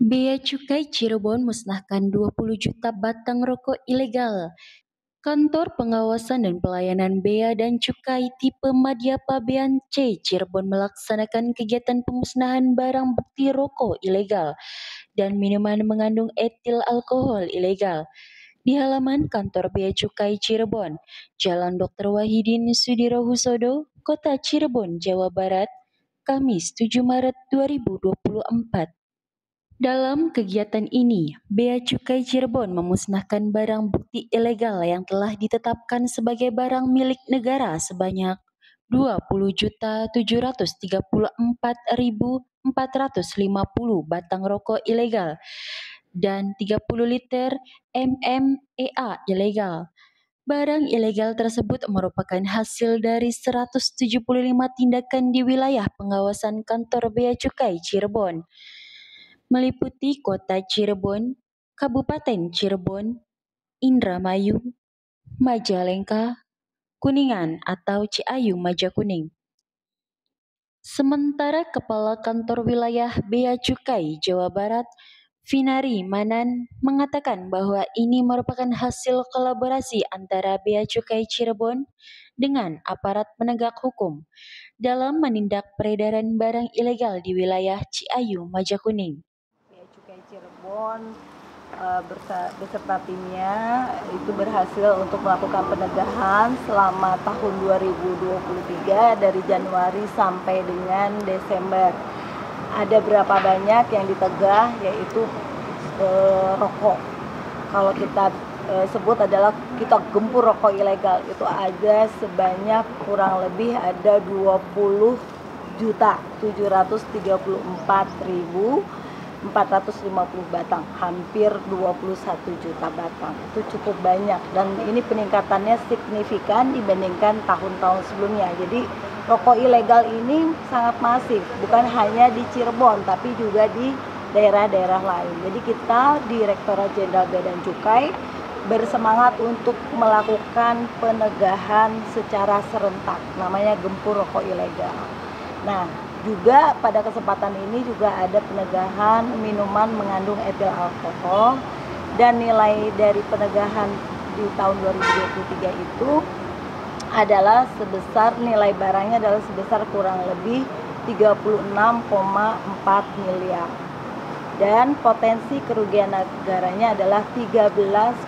Bea Cukai Cirebon musnahkan 20 juta batang rokok ilegal. Kantor Pengawasan dan Pelayanan Bea dan Cukai tipe Madya Pabean C Cirebon melaksanakan kegiatan pemusnahan barang bukti rokok ilegal dan minuman mengandung etil alkohol ilegal di halaman kantor Bea Cukai Cirebon, Jalan Dr. Wahidin Sudirohusodo, Kota Cirebon, Jawa Barat, Kamis 7 Maret 2024. Dalam kegiatan ini, Bea Cukai Cirebon memusnahkan barang bukti ilegal yang telah ditetapkan sebagai barang milik negara sebanyak 20.734.450 batang rokok ilegal dan 30 liter MMEA ilegal. Barang ilegal tersebut merupakan hasil dari 175 tindakan di wilayah pengawasan kantor Bea Cukai Cirebon, meliputi Kota Cirebon, Kabupaten Cirebon, Indramayu, Majalengka, Kuningan atau Ciayu Majakuning. Sementara Kepala Kantor Wilayah Bea Cukai Jawa Barat, Vinari Manan, mengatakan bahwa ini merupakan hasil kolaborasi antara Bea Cukai Cirebon dengan aparat penegak hukum dalam menindak peredaran barang ilegal di wilayah Ciayu Majakuning. Bea Cukai Cirebon beserta timnya itu berhasil untuk melakukan penegahan selama tahun 2023 dari Januari sampai dengan Desember. Ada berapa banyak yang ditegah, yaitu rokok. Kalau kita sebut adalah kita gempur rokok ilegal, itu ada sebanyak kurang lebih ada 20.734.450 batang, hampir 21 juta batang. Itu cukup banyak dan ini peningkatannya signifikan dibandingkan tahun-tahun sebelumnya. Jadi rokok ilegal ini sangat masif, bukan hanya di Cirebon tapi juga di daerah-daerah lain. Jadi kita Direktorat Jenderal Bea dan Cukai bersemangat untuk melakukan penegahan secara serentak, namanya gempur rokok ilegal. Nah, juga pada kesempatan ini juga ada penegahan minuman mengandung etil alkohol, dan nilai dari penegahan di tahun 2023 itu adalah sebesar, nilai barangnya adalah sebesar kurang lebih 36,4 miliar. Dan potensi kerugian negaranya adalah 13,8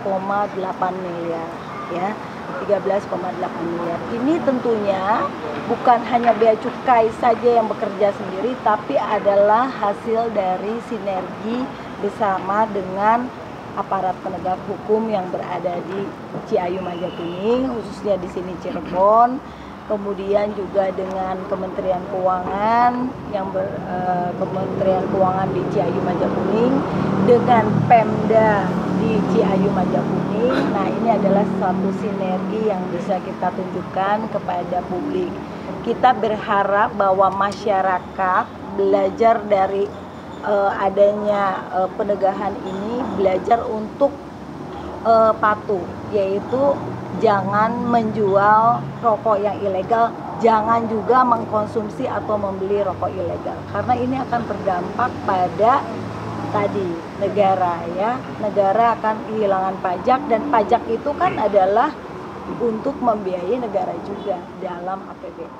miliar, ya. 13,8 miliar. Ini tentunya bukan hanya Bea Cukai saja yang bekerja sendiri, tapi adalah hasil dari sinergi bersama dengan aparat penegak hukum yang berada di Ciayu Majakuning, khususnya di sini Cirebon. Kemudian juga dengan Kementerian Keuangan Kementerian Keuangan di Ciayu Majakuning, dengan Pemda di Ciayu Majakuning. Nah, ini adalah suatu sinergi yang bisa kita tunjukkan kepada publik. Kita berharap bahwa masyarakat belajar dari adanya penegahan ini, belajar untuk patuh, yaitu jangan menjual rokok yang ilegal, jangan juga mengkonsumsi atau membeli rokok ilegal, karena ini akan berdampak pada tadi negara, ya. Negara akan kehilangan pajak, dan pajak itu kan adalah untuk membiayai negara juga dalam APBN.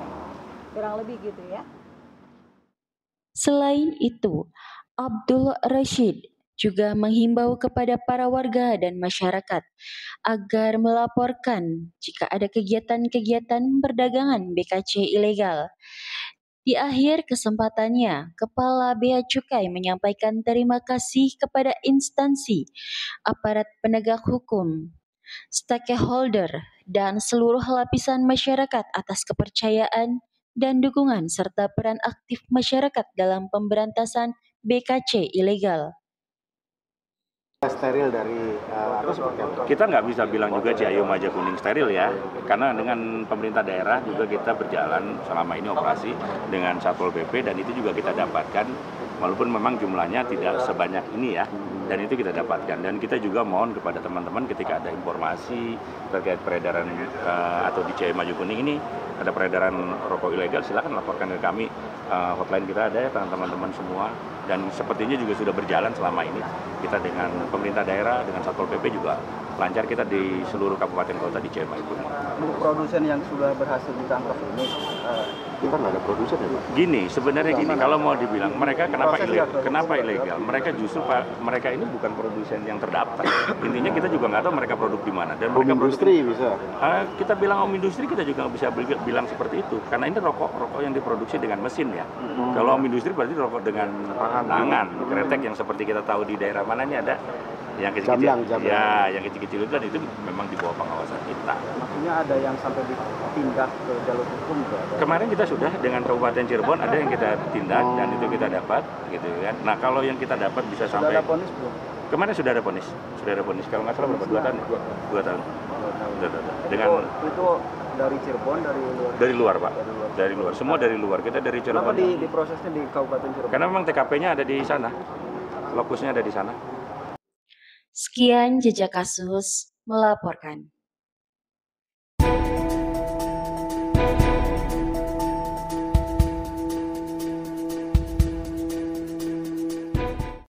Kurang lebih gitu, ya. Selain itu, Abdul Rashid juga menghimbau kepada para warga dan masyarakat agar melaporkan jika ada kegiatan-kegiatan perdagangan BKC ilegal. Di akhir kesempatannya, Kepala Bea Cukai menyampaikan terima kasih kepada instansi, aparat penegak hukum, stakeholder, dan seluruh lapisan masyarakat atas kepercayaan dan dukungan serta peran aktif masyarakat dalam pemberantasan BKC ilegal. Steril dari atau seperti apa? Kita nggak bisa bilang juga Ciayu Majakuning steril, ya, karena dengan pemerintah daerah juga kita berjalan selama ini operasi dengan Satpol PP, dan itu juga kita dapatkan Walaupun memang jumlahnya tidak sebanyak ini ya, dan itu kita dapatkan. Dan kita juga mohon kepada teman-teman ketika ada informasi terkait peredaran atau di Jaya Maju Kuning ini ada peredaran rokok ilegal, silakan laporkan ke kami. Hotline kita ada ya teman-teman semua, dan sepertinya juga sudah berjalan selama ini. Kita dengan pemerintah daerah, dengan Satpol PP juga lancar kita di seluruh kabupaten kota di Jaya Maju Kuning. Untuk produsen yang sudah berhasil ditangkap ini, kita nggak ada produsen ya Pak? Gini, sebenarnya gini, kalau mau dibilang mereka kenapa ilegal? Mereka justru mereka ini bukan produsen yang terdaftar. Intinya kita juga nggak tahu mereka produk di mana. Dan mereka industri bisa. Kita bilang om industri, kita juga nggak bisa bilang seperti itu. Karena ini rokok yang diproduksi dengan mesin ya. Kalau om industri berarti rokok dengan tangan, kretek yang seperti kita tahu di daerah mana ini ada yang kecil-kecil. Ya, yang kecil-kecil itu, dan itu memang di bawah pengawasan kita. Maksudnya ada yang sampai ditindak ke jalur hukum juga? Kemarin kita sudah dengan Kabupaten Cirebon ada yang kita tindak dan itu kita dapat, gitu kan. Nah kalau yang kita dapat bisa Sudah sampai. ada vonis belum? Kemarin sudah ada vonis. Kalau nggak salah berapa? 2 tahun. 2 tahun. Dengan itu dari Cirebon, dari luar Pak. Dari luar. Semua dari luar. Kita dari Cirebon. Kenapa diprosesnya di Kabupaten Cirebon? Karena memang TKP-nya ada di sana. Lokusnya ada di sana. Sekian Jejak Kasus melaporkan.